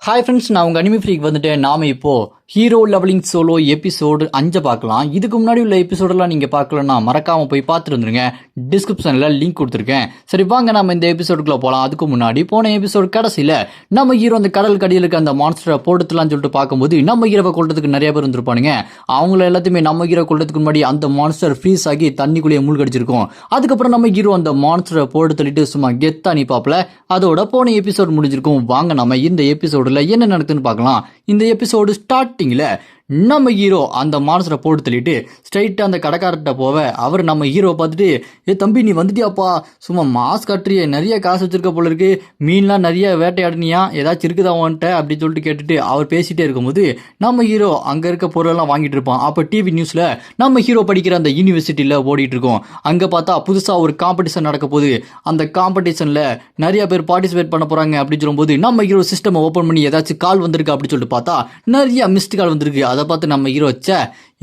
Hi friends, நான் உங்கள் anime freak வந்துட்டேன். நாம இப்போ ஹீரோ லெவலிங் சோலோ எபிசோடு 5 பார்க்கலாம். இதுக்கு முன்னாடி உள்ள எபிசோடெல்லாம் நீங்கள் பார்க்கலன்னா மறக்காமல் போய் பார்த்துட்டு வந்துருங்க. டிஸ்கிரிப்ஷனில் லிங்க் கொடுத்துருக்கேன். சரி வாங்க நம்ம இந்த எபிசோடுக்குள்ளே போகலாம். அதுக்கு முன்னாடி போன எபிசோடு கடைசியில் நம்ம ஹீரோ அந்த கடல் கடியில் இருக்க அந்த மான்ஸ்டரை போட்டுலான்னு சொல்லிட்டு பார்க்கும்போது நம்ம ஹீரோவை கொள்றதுக்கு நிறைய பேர் வந்துருப்பானுங்க. அவங்கள எல்லாத்தையுமே நம்ம ஹீரோ கொள்றதுக்கு முன்னாடி அந்த மான்ஸ்டர் ஃப்ரீஸ் ஆகி தண்ணிக்குள்ளேயே மூழ்கடிச்சிருக்கும். அதுக்கப்புறம் நம்ம ஹீரோ அந்த மான்ஸ்டரை போட்டு தள்ளிட்டு சும்மா கெத்தா நிப்பாப்ல. அதோட போன எபிசோடு முடிஞ்சிருக்கும். வாங்க நம்ம இந்த எபிசோடுல என்ன நடக்குதுன்னு பார்க்கலாம். இந்த எபிசோடு ஸ்டார்டிங்ல நம்ம ஹீரோ அந்த மான்ஸ்டரை போட்டு தள்ளிட்டு ஸ்ட்ரைட்டா அந்த கடைக்காரர்கிட்ட போவ. அவர் நம்ம ஹீரோவை பார்த்துட்டு, ஏ தம்பி நீ வந்துட்டியாப்பா, சும்மா மாஸ்க் கட்டுறிய, நிறைய காசு வச்சிருக்க போல இருக்கு, மீன்லாம் நிறைய வேட்டையாடுனியா, ஏதாச்சும் இருக்குதா அவன்கிட்ட அப்படின்னு சொல்லிட்டு கேட்டுட்டு அவர் பேசிட்டே இருக்கும்போது நம்ம ஹீரோ அங்க இருக்க பொருளெல்லாம் வாங்கிட்டு இருப்பான். அப்ப டிவி நியூஸ்ல நம்ம ஹீரோ படிக்கிற அந்த யூனிவர்சிட்டியில ஓடிட்டு இருக்கோம். அங்க பார்த்தா புதுசா ஒரு காம்படிஷன் நடக்க போகுது. அந்த காம்படிஷன்ல நிறைய பேர் பார்ட்டிசிபேட் பண்ண போறாங்க அப்படின்னு சொல்லும்போது நம்ம ஹீரோ சிஸ்டம் ஓபன் பண்ணி ஏதாச்சும் கால் வந்திருக்கு அப்படின்னு சொல்லிட்டு பார்த்தா நிறைய மிஸ்டு கால் வந்திருக்கு. அதை பார்த்து நம்ம ஹீரோ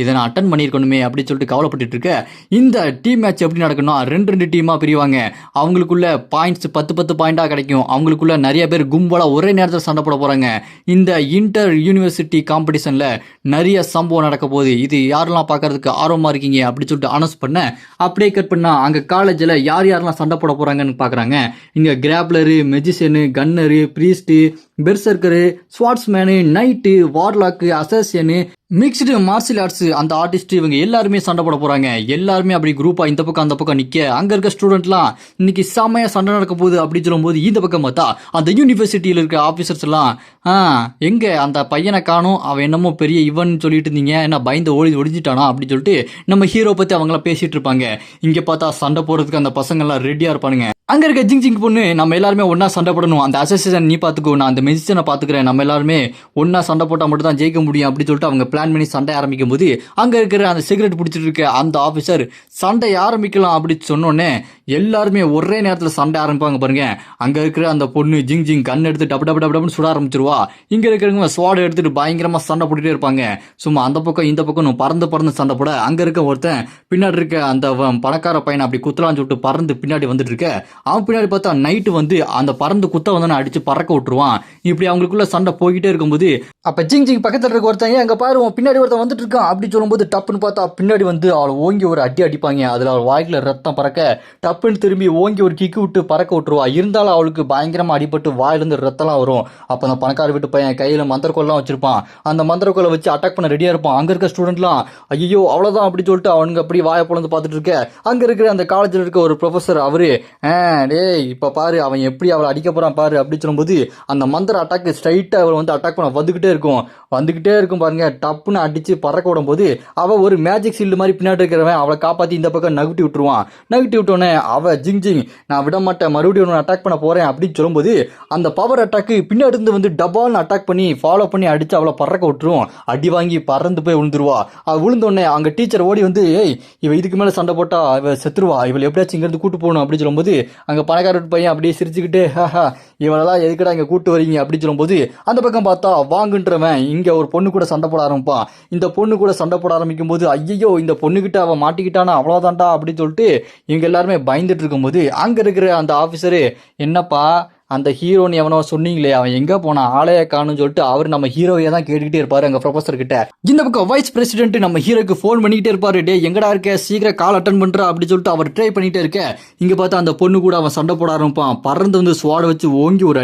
இதை நான் அட்டன் பண்ணியிருக்கணுமே அப்படின்னு சொல்லிட்டு கவலைப்பட்டு இருக்க. இந்த டீம் மேட்ச் எப்படி நடக்கணும், ரெண்டு டீமாக பிரிவாங்க. அவங்களுக்குள்ள பாயிண்ட்ஸ் 10 பாயிண்டாக கிடைக்கும். அவங்களுக்குள்ள நிறைய பேர் கும்பலாக ஒரே நேரத்தில் சண்டை போட போகிறாங்க. இந்த இன்டர் யூனிவர்சிட்டி காம்படிஷனில் நிறைய சம்பவம் நடக்க போகுது. இது யாரெல்லாம் பார்க்கறதுக்கு ஆர்வமாக இருக்கீங்க அப்படின்னு சொல்லிட்டு அனௌன்ஸ் பண்ண. அப்படியே கட் பண்ணால் அங்கே காலேஜில் யாரெல்லாம் சண்டை போட போகிறாங்கன்னு பார்க்குறாங்க. இங்கே grappler, magician, gunner, priest, berserker, swordsman, knight, warlock, assassin, mixed martial arts அந்த ஆர்டிஸ்ட், இவங்க எல்லாருமே சண்டை போட போறாங்க. எல்லாருமே அப்படி குரூப்பா இந்த பக்கம் அந்த பக்கம் நிக்க. அங்க இருக்க ஸ்டூடெண்ட்லாம் இன்னைக்கு செமையா சண்டை நடக்க போகுது அப்படின்னு சொல்லும்போது இந்த பக்கம் பார்த்தா அந்த யூனிவர்சிட்டியில இருக்க ஆபீசர்ஸ் எல்லாம் எங்க அந்த பையனை காணும், அவன் என்னமோ பெரிய இவன் சொல்லிட்டு இருந்தீங்க, என்ன பயந்து ஒழிஞ்சிட்டானா அப்படின்னு சொல்லிட்டு நம்ம ஹீரோ பத்தி அவங்களாம் பேசிட்டு இருப்பாங்க. இங்க பார்த்தா சண்டை போடுறதுக்கு அந்த பசங்க எல்லாம் ரெடியா இருப்பானுங்க. அங்க இருக்க ஜிங் பொண்ணு, நம்ம எல்லாருமே ஒன்னா சண்டை போடணும், அந்த அசோசியேஷன் நீ பாத்துக்கோ, நான் அந்த மெஜிஷியனை பாத்துக்கிறேன், நம்ம எல்லாருமே ஒன்னா சண்டை போட்டா மட்டும் தான் ஜெயிக்க முடியும் அப்படின்னு சொல்லிட்டு அவங்க பிளான் பண்ணி சண்டை ஆரம்பிக்கும் போது அங்க இருக்கிற அந்த சிகரெட் பிடிச்சிட்டு இருக்க அந்த ஆபீசர் சண்டை ஆரம்பிக்கலாம் அப்படின்னு சொன்னோன்னே எல்லாருமே ஒரே நேரத்தில் சண்டை ஆரம்பிப்பாங்க பாருங்க. அங்க இருக்கிற அந்த பொண்ணு ஜிங் கண் எடுத்து டப்பு சுட ஆரம்பிச்சிருவா. இங்க இருக்கிறவங்க ஸ்வாட் எடுத்துட்டு பயங்கரமா சண்டை போட்டுட்டே இருப்பாங்க. சும்மா அந்த பக்கம் இந்த பக்கம் பறந்து சண்டை போட அங்க இருக்க ஒருத்தன் பின்னாடி இருக்க அந்த பணக்கார பையனை அப்படி குத்தலான்னு சொல்லிட்டு பறந்து பின்னாடி வந்துட்டு இருக்க. அவன் பின்னாடி பார்த்தா நைட்டு வந்து அந்த பறந்து குத்த வந்து அடிச்சு பறக்க விட்டுருவான். இப்படி அவங்களுக்குள்ள சண்டை போய்கிட்டே இருக்கும்போது அப்ப ஜிங் பக்கத்துல இருக்க ஒருத்தன், அங்க பாரு பின்னாடி ஒருத்தன் வந்துட்டு இருக்கான் அப்படின்னு சொல்லும்போது டப்புன்னு பார்த்தா பின்னாடி வந்து அவளை ஓங்கி ஒரு அடி அடிப்பாங்க. அதுல அவள் வாய்க்குல ரத்தம் பறக்க டப்புன்னு திரும்பி ஓங்கி ஒரு கிக்கு விட்டு பறக்க விட்டுருவா. இருந்தாலும் அவளுக்கு பயங்கரமா அடிபட்டு வாயிலிருந்து ரத்தம்லாம் வரும். அப்ப அந்த பணக்கார வீட்டு பையன் கையில மந்திரக்கோல்லாம் வச்சிருப்பான். அந்த மந்திரக்கோலை வச்சு அட்டாக் பண்ண ரெடியா இருப்பான். அங்க இருக்க ஸ்டூடெண்ட்லாம் ஐயோ அவ்வளவுதான் அப்படி சொல்லிட்டு அவனுங்க அப்படி வாயை பொழந்து பார்த்துட்டு இருக்க. அங்க இருக்கிற அந்த காலேஜில் இருக்க ஒரு ப்ரொஃபசர், அவரு டேய் இப்ப பாரு அவன் எப்படி அவளை அடிக்க போறான் பாரு அப்படின்னு சொல்லும்போது அந்த மந்திர அட்டாக் ஸ்ட்ரைட்டா அவள் வந்து அட்டாக் பண்ண வந்துகிட்டே இருக்கும் பாருங்க. டப்புன்னு அடிச்சு பறக்க விடும் போது அவ ஒரு மேஜிக் சீல்டு மாதிரி பின்னாடி இருக்கிறவன் அவளை காப்பாத்தி இந்த பக்கம் நகட்டி விட்டுருவான். நகட்டி விட்டோன்னே அவ ஜிங் நான் விட மாட்டேன், மறுபடியும் அட்டாக் பண்ண போறேன் அப்படின்னு சொல்லும்போது அந்த பவர் அட்டாக்கு பின்னாடி இருந்து வந்து டபால்னு அட்டாக் பண்ணி ஃபாலோ பண்ணி அடிச்சு அவளை பறக்க விட்டுருவோம். அடி வாங்கி பறந்து போய் விழுந்துருவா. அவ விழுந்தோடனே அங்க டீச்சர் ஓடி வந்து, ஏய் இவ இதுக்கு மேல சண்டை போட்டா இவ செத்துருவா, இவளை எப்படியாச்சும் இங்க இருந்து கூட்டு போகணும் அப்படின்னு சொல்லும்போது அங்க பணக்கார பையன் அப்படியே சிரிச்சுக்கிட்டு, இவளெல்லாம் எதுக்கடா இங்க கூட்டு வரீங்க அப்படின்னு சொல்லும்போது அந்த பக்கம் பார்த்தா வாங்குன்றவன் இங்க ஒரு பொண்ணு கூட சண்டை போட ஆரம்பிப்பான். இந்த பொண்ணு கூட சண்டை போட ஆரம்பிக்கும் போது ஐயோ இந்த பொண்ணுகிட்ட அவன் மாட்டிக்கிட்டானா அவ்வளவுதான்டா அப்படின்னு சொல்லிட்டு இவங்க எல்லாருமே பயந்துட்டு இருக்கும்போது அங்க இருக்கிற அந்த ஆபீசரு, என்னப்பா அந்த ஹீரோன்னு எவனோ சொன்னீங்களே அவன் எங்க போனா, ஆளைய காணும்னு சொல்லிட்டு அவர் நம்ம ஹீரோவையே தான் கேட்டுக்கிட்டே இருப்பாரு அங்க ப்ரொஃபசர் கிட்ட. இந்த பக்கம் வைஸ் பிரசிடென்ட் நம்ம ஹீரோக்கு போன் பண்ணிக்கிட்டே இருப்பாரு, டே எங்கடா இருக்க, சீக்கிரம் கால் அட்டன் பண்றா அப்படின்னு சொல்லிட்டு அவர் ட்ரை பண்ணிட்டே இருக்க. இங்க பார்த்தா அந்த பொண்ணு கூட அவன் சண்டை போட ஆரம்பிப்பான். பறந்து வந்து ஸ்வாட வச்சு ஓங்கி ஒரு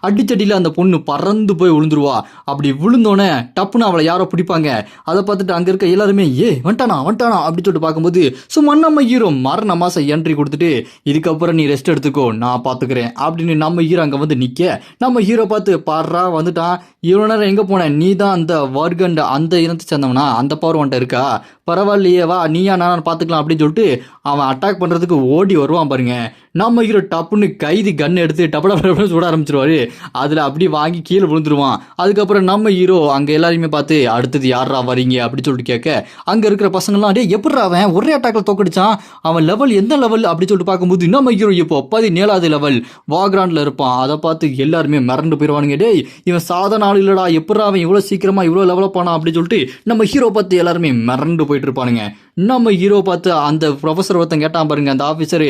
அடிச்சடியில அந்த பொண்ணு பறந்து போய் விழுந்துருவா. அப்படி விழுந்தோன்னே டப்புன்னு அவளை யாரோ பிடிப்பாங்க. அதை பார்த்துட்டு அங்க இருக்க எல்லாருமே வந்துட்டானா அப்படின்னு சொல்லிட்டு பார்க்கும்போது சும்மா நம்ம ஹீரோ மரண மாசம் என்ட்ரி கொடுத்துட்டு, இதுக்கப்புறம் நீ ரெஸ்ட் எடுத்துக்கோ நான் பாத்துக்கிறேன் அப்படின்னு நம்ம அங்க வந்து நிக்க. நம்ம ஹீரோ பார்த்து, பாடுறா வந்துட்டான், இவ்வளவு நேரம் எங்க போன, நீ தான் அந்த வர்கண்ட் அந்த இனத்தை சேர்ந்தவனா, அந்த பவர் வந்துட்ட இருக்கா, பரவாயில்லையே வா நீயா நான் பாத்துக்கலாம் அப்படின்னு சொல்லிட்டு அவன் அட்டாக் பண்றதுக்கு ஓடி வருவான் பாருங்க. நம்ம ஹீரோ டப்புன்னு கைதி கன் எடுத்து டப்பட சுட ஆரம்பிச்சிருவாரு. அதுல அப்படி வாங்கி கீழே விழுந்துருவான். அதுக்கப்புறம் நம்ம ஹீரோ அங்க எல்லாரையுமே பார்த்து, அடுத்தது யாரா வரீங்க அப்படின்னு சொல்லிட்டு கேட்க அங்க இருக்கிற பசங்கள்லாம், டே எப்படி அவன் ஒரே அட்டாக்ல தோக்கடிச்சான், அவன் லெவல் எந்த லெவல் அப்படின்னு சொல்லிட்டு பார்க்கும்போது நம்ம ஹீரோ இப்போ 17வது லெவல் வாக்ராண்ட்ல இருப்பான். அதை பார்த்து எல்லாருமே மிரண்டு போயிடுவானுங்க. டேய் இவன் சாதாரண ஆள் இல்லடா, எப்படி அவன் இவ்வளவு சீக்கிரமா இவ்வளவு லெவலப் ஆனா அப்படின்னு சொல்லிட்டு நம்ம ஹீரோ பார்த்து எல்லாருமே மிரண்டு போயிட்டு இருப்பானுங்க. நம்ம ஹீரோ பார்த்து அந்த ப்ரொஃபஸர் ஒருத்தன் கேட்டான் பாருங்க அந்த ஆஃபீஸரு,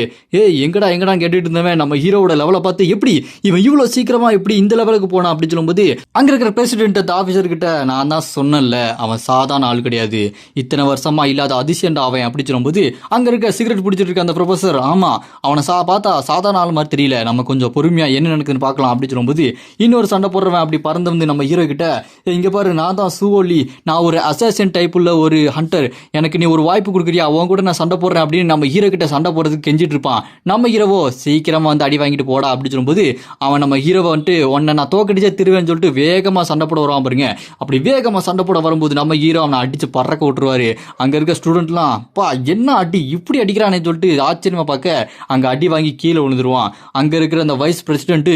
எங்கடா எங்கடா கேட்டுட்டு இருந்தவன் நம்ம ஹீரோவோட லெவலை பார்த்து எப்படி இவன் இவ்வளோ சீக்கிரமா எப்படி இந்த லெவலுக்கு போனான் அப்படின்னு சொல்லும்போது அங்க இருக்கிற பிரசிடென்ட் அந்த ஆஃபீஸர் கிட்ட, நான் தான் சொன்னேன்ல அவன் சாதாரண ஆள் கிடையாது, இத்தனை வருஷமா இல்லாத அதிசயண்டா அவன் அப்படி சொல்லும்போது அங்க இருக்க சிகரெட் பிடிச்சிட்டு இருக்க அந்த ப்ரொஃபஸர், ஆமா அவனை பார்த்தா சாதாரண ஆள் மாதிரி தெரியல, நம்ம கொஞ்சம் பொறுமையா என்ன நடக்குதுன்னு பார்க்கலாம் அப்படி சொல்லும்போது இன்னொரு சண்டை போடுறவன் அப்படி பறந்து வந்து நம்ம ஹீரோ கிட்ட, இங்க பாரு நான் தான் சூவோலி, நான் ஒரு அசாசின் டைப் உள்ள ஒரு ஹண்டர், எனக்கு நீ ஒரு வாய்ப்பு கொடுக்குறியா, உன் கூட நான் சண்டை போடுறேன் அப்படின்னு நம்ம ஹீரோ கிட்ட சண்டை போடுறதுக்கு கெஞ்சிட்டு இருப்பான். நம்ம ஹீரோவோ சீக்கிரமா வந்து அடி வாங்கிட்டு போடா அப்படி சொல்லும்போது அவன் நம்ம ஹீரோவை வந்துட்டு உன்னை நான் தோக்கடிச்சே திருவேன்னு சொல்லிட்டு வேகமா சண்டை போட வருவான் பாருங்க. அப்படி வேகமா சண்டை போட வரும்போது நம்ம ஹீரோ அவனை அடிச்சு பறக்க விட்டுருவாரு. அங்க இருக்க ஸ்டூடெண்ட்லாம் பா என்ன அடி இப்படி அடிக்கிறானே சொல்லிட்டு ஆச்சரியமா பார்க்க அங்க அடி வாங்கி கீழே விழுந்துருவான். அங்க இருக்கிற அந்த வைஸ் பிரசிடென்ட்,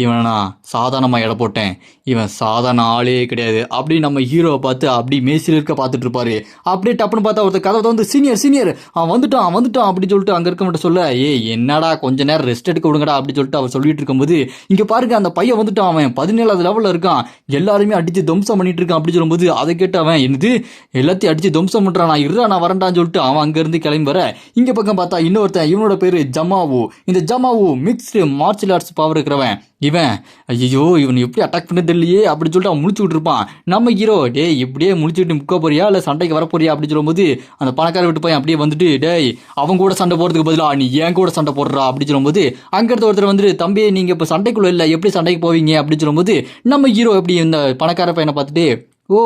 இவனை நான் சாதாரணமாக எடை போட்டேன், இவன் சாதாரண ஆளே கிடையாது அப்படின்னு நம்ம ஹீரோவை பார்த்து அப்படி மேசில் இருக்க பார்த்துட்டு இருப்பாரு. அப்படியே டப்புன்னு பார்த்தா ஒருத்தர் கதை வந்து சீனியர் அவன் வந்துட்டான் அப்படின்னு சொல்லிட்டு அங்கே இருக்க மட்டும் சொல்ல, என்னடா கொஞ்ச நேரம் ரெஸ்ட் எடுக்க விடுங்கடா அப்படின்னு சொல்லிட்டு அவர் சொல்லிட்டு இருக்கும்போது இங்கே பாருங்க அந்த பையன் வந்துட்டான், அவன் 17வது லெவலில் இருக்கான், எல்லாருமே அடிச்சு துவம்சம் பண்ணிட்டு இருக்கான் அப்படி சொல்லும்போது அதை கேட்டு அவன் என்னது எல்லாத்தையும் அடிச்சு துவம்சம் பண்றான், நான் வரேன்டான்னு சொல்லிட்டு அவன் அங்கேருந்து கிளம்பி வர இங்கே பக்கம் பார்த்தா இன்னொருத்தன், இவனோட பேரு ஜமாவு. இந்த ஜமாவு மிக்ஸ்டு மார்ஷியல் ஆர்ட்ஸ் பவர் இருக்கிறவன். இவன் ஐயோ இவன் எப்படி அட்டாக் பண்ண தெரியலையே அப்படின்னு சொல்லிட்டு அவன் முழிச்சுட்டு இருப்பான். நம்ம ஹீரோ இப்படியே முழிச்சுட்டு முக்க போறியா இல்லை சண்டைக்கு வர போறியா அப்படின்னு சொல்லும்போது அந்த பணக்கார விட்டு போய் அப்படியே வந்துட்டு, அவன் கூட சண்டை போடுறதுக்கு பதிலாக நீ ஏன் கூட சண்டை போடுறா அப்படின்னு சொல்லும்போது அங்க இருந்த ஒருத்தர் வந்துட்டு, தம்பி நீங்க இப்போ சண்டைக்குள்ள இல்லை எப்படி சண்டைக்கு போவீங்க அப்படின்னு சொல்லும்போது நம்ம ஹீரோ எப்படி இந்த பணக்கார பையனை பார்த்துட்டு, ஓ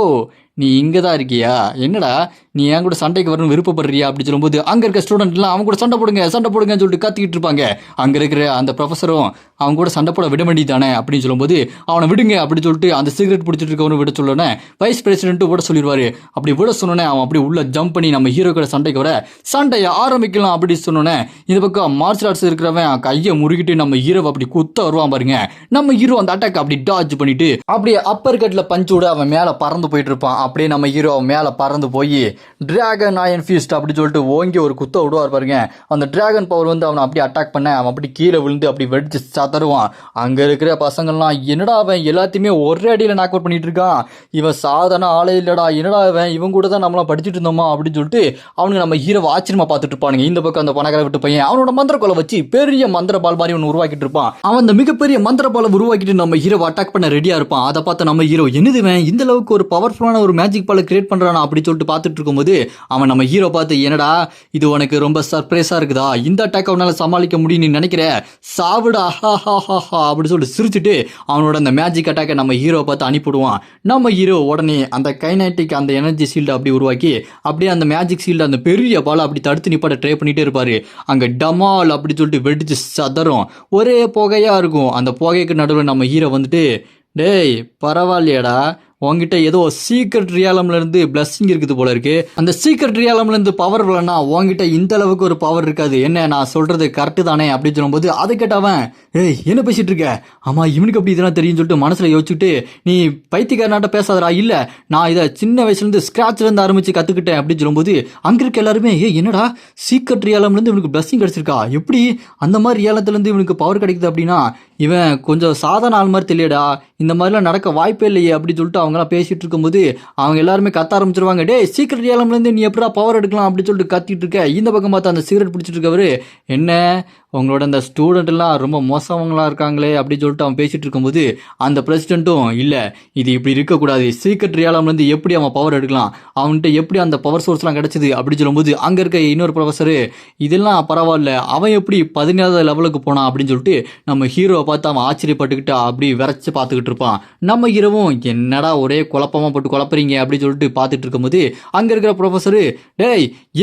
நீ இங்கே தான் இருக்கியா, என்னடா நீ என் கூட சண்டைக்கு வரணும் விருப்பப்படுறியா அப்படி சொல்லும்போது அங்கே இருக்க ஸ்டூடெண்ட்லாம் அவங்க கூட சண்டை போடுங்கன்னு சொல்லிட்டு கத்திக்கிட்டு இருப்பாங்க. அங்கே இருக்கிற அந்த ப்ரொஃபஸரும் அவங்க கூட சண்டை போட விட வேண்டியதானே அப்படின்னு சொல்லும்போது அவனை விடுங்க அப்படின்னு சொல்லிட்டு அந்த சிகரெட் பிடிச்சிட்டு இருக்கவனு விட சொல்லனே வைஸ் பிரசிடென்ட் விட சொல்லிடுவாரு. அப்படி விட சொன்னோன்னே அவன் அப்படி உள்ள ஜம்ப் பண்ணி நம்ம ஹீரோ கூட சண்டைக்கு வர சண்டையை ஆரம்பிக்கலாம் அப்படின்னு சொன்னோன்னே இந்த பக்கம் மார்ஷியல் ஆர்ட்ஸ் இருக்கிறவன் கையை முறுகிட்டு நம்ம ஹீரோவை அப்படி குத்த வருவான் பாருங்க. நம்ம ஹீரோ அந்த அட்டாக் அப்படி டாஜ் பண்ணிட்டு அப்படியே அப்பர் கட்ல பஞ்ச் விட அவன் மேலே பறந்து போயிட்டு இருப்பான். அப்படியே நம்ம ஹீரோ மேலே பறந்து போய் டிராகன் அயன் ஃபீஸ்ட் அப்படி சொல்லிட்டு ஓங்கி ஒரு குத்த விடுவார் பாருங்க. அந்த டிராகன் பவர் வந்து அவனை அப்படி அட்டாக் பண்ண அவன் அப்படி கீழே விழுந்து அப்படி வெடிச்சு சதருவான். அங்கே இருக்கிற பசங்கள்லாம் என்னடா அவன் எல்லாத்தையுமே ஒரே அடியில் நாக் அவுட் பண்ணிட்டு இருக்கான், இவன் சாதாரண ஆளே இல்லடா, என்னடா இவன் கூட தான் நம்மளாம் படிச்சுட்டு இருந்தோமா அப்படின்னு சொல்லிட்டு அவனுக்கு நம்ம ஹீரோவை ஆச்சரியமா பார்த்துட்டு இருப்பானுங்க. இந்த பக்கம் அந்த பணக்கார விட்டு பையன் அவனோட மந்திர கோலை வச்சு பெரிய மந்திர பால் மாதிரி ஒன்று உருவாக்கிட்டு இருப்பான். அவன் அந்த மிகப்பெரிய மந்திர பாலை உருவாக்கிட்டு நம்ம ஹீரோவை அட்டாக் பண்ண ரெடியா இருப்பான். அதை பார்த்து நம்ம ஹீரோ என்னதுவன் இந்த அளவுக்கு ஒரு பவர்ஃபுல்லான ஒரு மேஜிக் பாலை கிரியேட் பண்றானா அப்படி சொல்லிட்டு பார்த்துட்டு இருக்கும்போது அவன் நம்ம ஹீரோ பார்த்து, என்னடா இது உனக்கு ரொம்ப சர்ப்ரைஸா இருக்குதா, இந்த அட்டாக் அவனால சமாளிக்க முடியும் நீ நினைக்கிற, சாவுடா அப்படி சொல்லிட்டு சிரிச்சுட்டு அவனோட அந்த மேஜிக் அட்டாக்கை நம்ம ஹீரோ பார்த்து அனுப்பிடுவான். நம்ம ஹீரோ உடனே அந்த கைனட்டிக் அந்த எனர்ஜி ஷீல்டு அப்படி உருவாக்கி அப்படியே அந்த மேஜிக் ஷீல்டு அந்த பெரிய பாலை அப்படி தடுத்து நிப்பாட்ட ட்ரை பண்ணிட்டே இருப்பாரு. அங்க டமால் அப்படி சொல்லிட்டு வெடிச்சு சதரும், ஒரே புகையா இருக்கும். அந்த புகைக்கு நடுவில் நம்ம ஹீரோ வந்துட்டு, டேய் பரவாயில்லையாடா, உங்ககிட்ட ஏதோ சீக்ரெட் ரியாலம்ல இருந்து பிளஸ்ஸிங் இருக்குது போல இருக்கு, அந்த சீக்ரெட் ரியாலம்ல இருந்து பவர் இல்லைன்னா உங்ககிட்ட இந்த அளவுக்கு ஒரு பவர் இருக்காது, என்ன நான் சொல்றது கரெக்டு தானே அப்படின்னு சொல்லும்போது அதை கேட்டவன், என்ன பேசிட்டு இருக்க, ஆமா இவனுக்கு அப்படி இதெல்லாம் தெரியும் சொல்லிட்டு மனசுல யோசிச்சுட்டு, நீ பைத்தியக்காரனாட்ட பேசாதடா, இல்ல நான் இதை சின்ன வயசுல இருந்து ஸ்கிராச்ல இருந்து ஆரம்பிச்சு கத்துக்கிட்டேன் அப்படின்னு சொல்லும்போது அங்க இருக்க எல்லாருமே, என்னடா சீக்ரெட் ரியாலம்ல இருந்து இவனுக்கு பிளஸ்ஸிங் கிடைச்சிருக்கா, எப்படி அந்த மாதிரி ரியாலத்துல இருந்து இவனுக்கு பவர் கிடைக்குது அப்படின்னா இவன் கொஞ்சம் சாதாரண ஆள் மாதிரி தெரியடா, இந்த மாதிரிலாம் நடக்க வாய்ப்பே இல்லையே அப்படின்னு சொல்லிட்டு அவங்களாம் பேசிட்டு இருக்கும்போது அவங்க எல்லாருமே கத்த ஆரம்பிச்சிருவாங்க. சீக்ரெட் ரியாலம்லேருந்து நீ எப்படா பவர் எடுக்கலாம் அப்படின்னு சொல்லிட்டு கத்திட்டு இருக்க. இந்த பக்கம் பார்த்தா அந்த சிகரெட் பிடிச்சிட்டு இருக்கவரு, என்ன உங்களோட அந்த ஸ்டூடெண்ட் எல்லாம் ரொம்ப மோசவங்களா இருக்காங்களே அப்படின்னு சொல்லிட்டு அவன் பேசிட்டு இருக்கும்போது அந்த பிரசிடென்ட்டும், இல்லை இது இப்படி இருக்கக்கூடாது, சீக்ரெட் ரியாலம்லேருந்து எப்படி அவன் பவர் எடுக்கலாம், அவன்கிட்ட எப்படி அந்த பவர் சோர்ஸ்லாம் கிடைச்சது அப்படின்னு சொல்லும்போது அங்கே இருக்க இன்னொரு ப்ரொஃபஸரு, இதெல்லாம் பரவாயில்ல, அவன் எப்படி 17வது லெவலுக்கு போனான் அப்படின்னு சொல்லிட்டு நம்ம ஹீரோவை பார்த்து அவன் ஆச்சரியப்பட்டுக்கிட்டு அப்படி விரைச்சு பார்த்துக்கிட்டு இருப்பான். நம்ம ஹீரோவும் என்னடா ஒரே குழப்பமா போட்டு குழப்பறீங்க அப்படின்னு சொல்லிட்டு பார்த்துட்டு இருக்கும்போது அங்கே இருக்கிற ப்ரொஃபஸரு,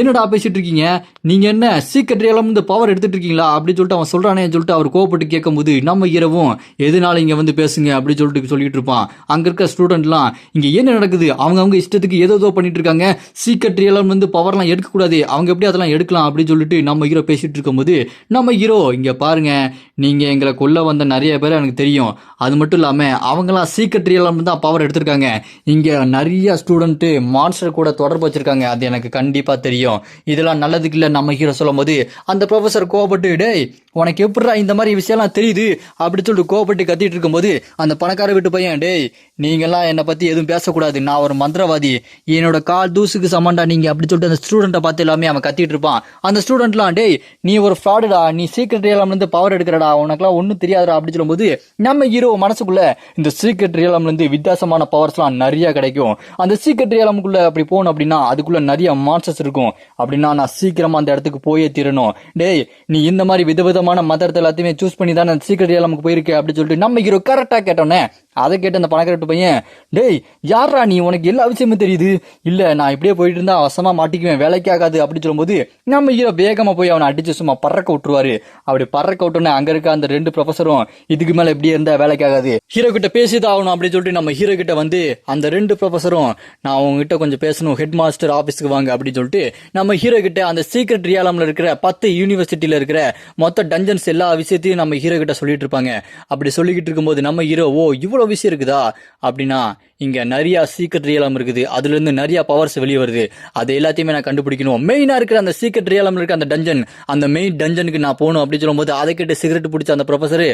என்னடா பேசிட்டு இருக்கீங்க, நீங்க என்ன சீக்ரெட் ரியாலம் பவர் எடுத்துட்டு இருக்கீங்களா அப்படின்னு சொல்லிட்டு அவன் சொல்றானே சொல்லிட்டு அவர் கோவப்பட்டு கேட்கும்போது நம்ம ஹீரோவும், எதனால இங்க வந்து பேசுங்க அப்படின்னு சொல்லிட்டு இருப்பான். அங்க இருக்க ஸ்டூடெண்ட்லாம், இங்க என்ன நடக்குது, அவங்க இஷ்டத்துக்கு ஏதோ பண்ணிட்டு இருக்காங்க, சீக்ரெட் ரியாலம் பவர்லாம் எடுக்கக்கூடாது, அவங்க எப்படி அதெல்லாம் எடுக்கலாம் அப்படின்னு சொல்லிட்டு நம்ம ஹீரோ பேசிட்டு இருக்கும்போது நம்ம ஹீரோ, இங்க பாருங்க நீங்க எங்களை கொல்ல வந்த நிறைய பேர் எனக்கு தெரியும், அது மட்டும் இல்லாம அவங்களாம் சீக்ரெட் ரியாலம் தான் பவர் எடுத்திருக்காங்க, இங்க நிறைய ஸ்டூடெண்ட் மான்ஸ்டர் கூட தொடர்பு வச்சிருக்காங்க, அது எனக்கு கண்டிப்பா தெரியும், இதெல்லாம் நல்லதுக்கு இல்லை நம்ம ஹீரோ சொல்லும் போது அந்த ப்ரொஃபஸர் கோவப்பட்டு, உனக்கு எப்படிடா இந்த மாதிரி விஷயம்லாம் தெரியுது அப்படி சொல்லிட்டு கோவப்பட்டு கத்திட்டு இருக்கும்போது அந்த பணக்கார வீட்டு பையன், டேய் நீங்கெல்லாம் என்னை பத்தி எதுவும் பேசக்கூடாது, நான் ஒரு மந்திரவாதி, என்னோட கால் தூசுக்கு சமண்டா நீங்க அப்படி சொல்லிட்டு அந்த ஸ்டூடெண்ட்டை பார்த்து எல்லாமே அவன் கத்திட்டு இருப்பான். அந்த ஸ்டூடெண்ட்லாம், டேய் நீ ஒரு ஃப்ராடுடா, நீ சீக்ரெட் ரியலாம்ல இருந்து பவர் எடுக்கிறடா, உனக்குலாம் ஒன்றும் தெரியாதுடா அப்படி சொல்லும்போது நம்ம ஹீரோ மனசுக்குள்ள இந்த சீக்ரெட் ரியலாம்ல இருந்து வித்தியாசமான பவர்ஸ்லாம் நிறைய கிடைக்கும். அந்த சீக்ரெட் ரியலாமுக்குள்ள அப்படி போகணும் அப்படின்னா அதுக்குள்ள நிறைய மான்ஸ்டர்ஸ் இருக்கும். அப்படின்னா நான் சீக்கிரமா அந்த இடத்துக்கு போயே தீரணும். டேய் நீ இந்த மாதிரி விதவிதமான மதத்தை எல்லாத்தையுமே சூஸ் பண்ணி தான் அந்த சீக்ரெட் ரியலாமுக்கு போயிருக்க அப்படி சொல்லிட்டு நம்ம ஹீரோ கரெக்டா கேட்டோன்னே அதை கேட்டு அந்த பணக்கார பையன், டேய் யாரா நீ, உனக்கு எல்லா விஷயமும் தெரியுது, இல்ல நான் இப்படியே போயிட்டு இருந்தா வசமா மாட்டிக்குவேன், வேலைக்கு ஆகாது அப்படி சொல்லும்போது நம்ம ஹீரோ வேகமா போய் அவனை அடிச்சு சும்மா பறக்க விட்டுருவாரு. அப்படி பறக்க விட்டோன்னே அங்க இருக்க அந்த 2 ப்ரொஃபஸரும் இதுக்கு மேல இப்படியே இருந்தா வேலைக்கு ஆகாது, ஹீரோ கிட்ட பேசிதான் ஆகணும் அப்படின்னு சொல்லிட்டு நம்ம ஹீரோ கிட்ட வந்து அந்த 2 ப்ரொஃபஸரும் நான் உங்ககிட்ட கொஞ்சம் பேசணும், ஹெட் மாஸ்டர் ஆபீஸ்க்கு வாங்க அப்படின்னு சொல்லிட்டு நம்ம ஹீரோ கிட்ட அந்த சீக்ரெட் ரியாலம்ல இருக்கிற 10 யூனிவர்சிட்டியில இருக்கிற மொத்த டஞ்சன்ஸ் எல்லா விஷயத்தையும் நம்ம ஹீரோ கிட்ட சொல்லிட்டு இருப்பாங்க. அப்படி சொல்லிக்கிட்டு இருக்கும்போது நம்ம ஹீரோ, ஓ இவ்வளவு விஷயம் இருக்குதா அப்படின்னா இங்க நிறைய சீக்ரெட் ரியலம் இருக்குது, அதுல இருந்து நிறைய பவர்ஸ் வெளியே வருது, அது எல்லாத்தையுமே நான் கண்டுபிடிக்கணும், மெயினா இருக்கிற அந்த சீக்ரெட் ரியலம் இருக்க அந்த டஞ்சன், அந்த மெயின் டஞ்சனுக்கு நான் போகணும் அப்படி சொல்லும்போது அதை கிட்ட சிகரெட் பிடிச்ச அந்த ப்ரொஃபசர்,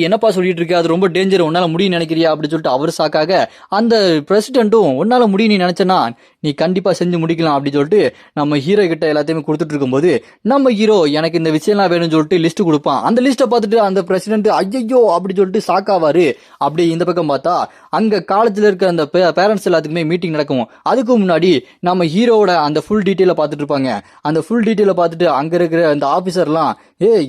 என்னப்பா சொல்லிட்டு இருக்க, அது ரொம்ப டேஞ்சர், உன்னால முடியும் நினைக்கிறியா அப்படி சொல்லிட்டு அவர் சாக்காக அந்த பிரசிடென்ட்டும் உன்னால முடியும் நீ நினைச்சனா நீ கண்டிப்பா செஞ்சு முடிக்கலாம் அப்படி சொல்லிட்டு நம்ம ஹீரோ கிட்ட எல்லாத்தையுமே கொடுத்துட்டு இருக்கும்போது நம்ம ஹீரோ எனக்கு இந்த விஷயம்லாம் வேணும்னு சொல்லிட்டு லிஸ்ட் கொடுப்பான். அந்த லிஸ்ட்டை பார்த்துட்டு அந்த பிரசிடென்ட் ஐயோ அப்படி சொல்லிட்டு சாக்காவாரு. அப்படி இந்த பக்கம் பார்த்தா அங்க காலேஜ்ல இருக்க அந்த பேரண்ட்ஸ் எல்லாத்துக்குமே மீட்டிங் நடக்கும். அதுக்கு முன்னாடி நம்ம ஹீரோவோட அந்த ஃபுல் டீட்டெயில பார்த்துட்டு இருப்பாங்க. அந்த ஃபுல் டீட்டெயில பார்த்துட்டு அங்க இருக்கிற அந்த ஆபீசர்லாம்,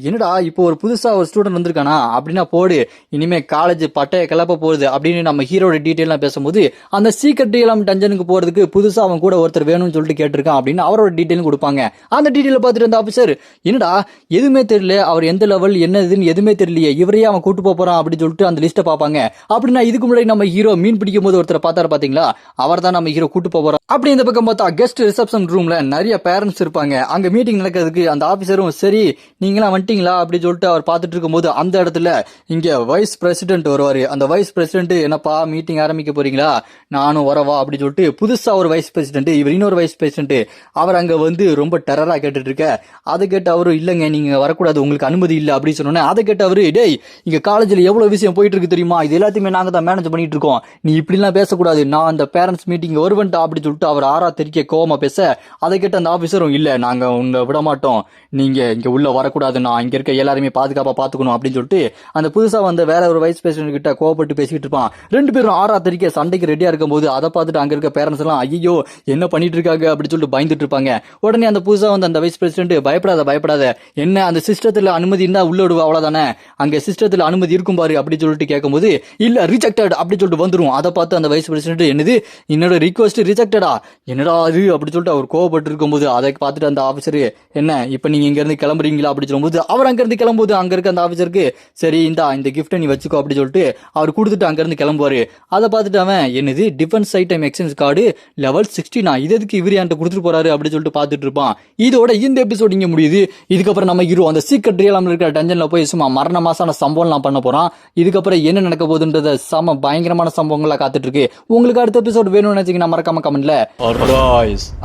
என்னடா இப்போ ஒரு புதுசா ஒரு ஸ்டூடெண்ட் வந்திருக்கானா அப்படின்னா போடு, இனிமே காலேஜ் பட்டைய கிளப்ப போகுது அப்படின்னு நம்ம ஹீரோட டீட்டெயிலாம் பேசும்போது அந்த சீக்ரெட் ரியலம் டஞ்சனுக்கு போறதுக்கு புதுசா அவன் கூட ஒருத்தர் வேணும்னு சொல்லிட்டு கேட்டிருக்கான் அப்படின்னு அவரோட டீட்டெயிலும் கொடுப்பாங்க. அந்த டீட்டெயில பார்த்துட்டு அந்த ஆபீசர், என்னடா எதுவுமே தெரியல, அவர் எந்த லெவல் என்னதுன்னு எதுவுமே தெரியலையே, இவரையே அவன் கூட்டு போறான் அப்படின்னு சொல்லிட்டு அந்த லிஸ்ட்டை பார்ப்பாங்க. அப்படின்னா இதுக்கு முன்னாடி நம்ம ஹீரோ மீன் பிடிக்கும் போது ஒருத்தர் பார்த்தாரு பாத்தீங்களா, அவர் தான் நம்ம ஹீரோ கூட்டு போறோம். அப்படி இந்த பக்கம் பார்த்தா கெஸ்ட் ரிசப்ஷன் ரூம்ல நிறைய பேரண்ட்ஸ் இருப்பாங்க. அங்க மீட்டிங் நடக்கிறதுக்கு அந்த ஆபீசரும் சரி நீங்களாம் வந்துட்டீங்களா அப்படி சொல்லிட்டு அவர் பார்த்துட்டு இருக்கும்போது அந்த இடத்துல இங்க வைஸ் பிரசிடென்ட் வருவாரு. அந்த வைஸ் பிரசிடென்ட், என்னப்பா மீட்டிங் ஆரம்பிக்க போறீங்களா, நானும் வரவா அப்படி சொல்லிட்டு புதுசா ஒரு வைஸ் பிரசிடென்ட், இவர் இன்னொரு வைஸ் பிரசிடென்ட், அவர் அங்க வந்து ரொம்ப டெரரா கேட்டுட்டு இருக்க. அதை கேட்டு அவரு, இல்லங்க நீங்க வரக்கூடாது, உங்களுக்கு அனுமதி இல்லை அப்படின்னு சொன்னோன்னே அதை கேட்டு அவரு, டேய் இங்க காலேஜ்ல எவ்வளவு விஷயம் போயிட்டு இருக்கு தெரியுமா, இது எல்லாத்தையுமே நாங்க தான் மேனேஜ் பண்ணிட்டு இருக்கோம், நீ இப்படிலாம் பேசக்கூடாது, நான் அந்த பேரண்ட்ஸ் மீட்டிங் வருவேன்டா அப்படி சொல்லிட்டு அவர் ஆறா தெரிக்க கோவமா பேச அதை கேட்டு அந்த ஆபீசரும், இல்ல நாங்க உன்னை விட மாட்டோம், நீங்க இங்க உள்ள வரக்கூடாது, நான் இங்க இருக்க எல்லாருமே பாதுகாப்பா பாத்துக்கணும் அப்படின்னு சொல்லிட்டு அந்த புதுசா வந்த வேற ஒரு வைஸ் பிரசிடென்ட் கிட்ட கோவப்பட்டு பேசிக்கிட்டு இருப்பான். 2 பேரும் ஆறா தெரிக்க சண்டைக்கு ரெடியா இருக்கும் போது அதை பார்த்துட்டு அங்க இருக்க பேரண்ட்ஸ் எல்லாம் ஐயோ என்ன பண்ணிட்டு இருக்காங்க அப்படி சொல்லிட்டு பயந்துட்டு இருப்பாங்க. உடனே அந்த புதுசா வந்து அந்த வைஸ் பிரசிடென்ட், பயப்படாத என்ன அந்த சிஸ்டத்துல அனுமதி இருந்தா உள்ள விடுவா அவ்வளவுதானே, அங்க சிஸ்டத்துல அனுமதி இருக்கும் பாரு அப்படி சொல்லிட்டு கேட்கும்போது இல்ல ரிஜெக்டட் அப்படி சொல்லிட்டு வந்துரும். அதை பார்த்து அந்த வைஸ் பிரசிடென்ட், என்னது என்னோட ரிக்வஸ்ட் ரிஜெக்டடா, என்னடா அது அப்படி சொல்லிட்டு அவர் கோவப்பட்டு இருக்கும்போது அதை பார்த்துட்டு அந்த ஆபீசர், என்ன இப்ப நீங்க இங்க இருந்து கிளம்புறீங்களா அப்படி சொல்லும்போது அவர் அங்க இருந்து கிளம்பும்போது அங்க இருக்க அந்த ஆபீசருக்கு, சரி இந்த கிஃப்ட்டை நீ வச்சுக்கோ அப்படி சொல்லிட்டு அவர் கொடுத்துட்டு அங்க இருந்து கிளம்புவாரு. அதை பார்த்துட்டு அவன், என்னது defence item exchange card level 16, இது எதுக்கு இவர் என்கிட்ட கொடுத்துட்டு போறாரு அப்படி சொல்லிட்டு பார்த்துட்டு இருப்பான். இதோட இந்த எபிசோட் இங்க முடியுது. இதுக்கப்புறம் நம்ம ஹீரோ அந்த சீக்ரெட் ரியலாம்ல இருக்கிற டஞ்சன்ல போய் சும்மா மரண மாசான சம்பவம்லாம் பண்ண போறான். இதுக்கப்புறம் என்ன நடக்க போகுதுன்றத சம பயங்கரமான சம்பவங்களா காத்துட்டு இருக்கு. உங்களுக்கு அடுத்த எபிசோட் வேணும்னு நினைச்சீங்கன்னா மறக்காம கமெண்ட்ல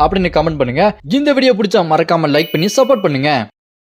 அப்படின்னு கமெண்ட் பண்ணுங்க. இந்த வீடியோ பிடிச்சா மறக்காம லைக் பண்ணி சப்போர்ட் பண்ணுங்க.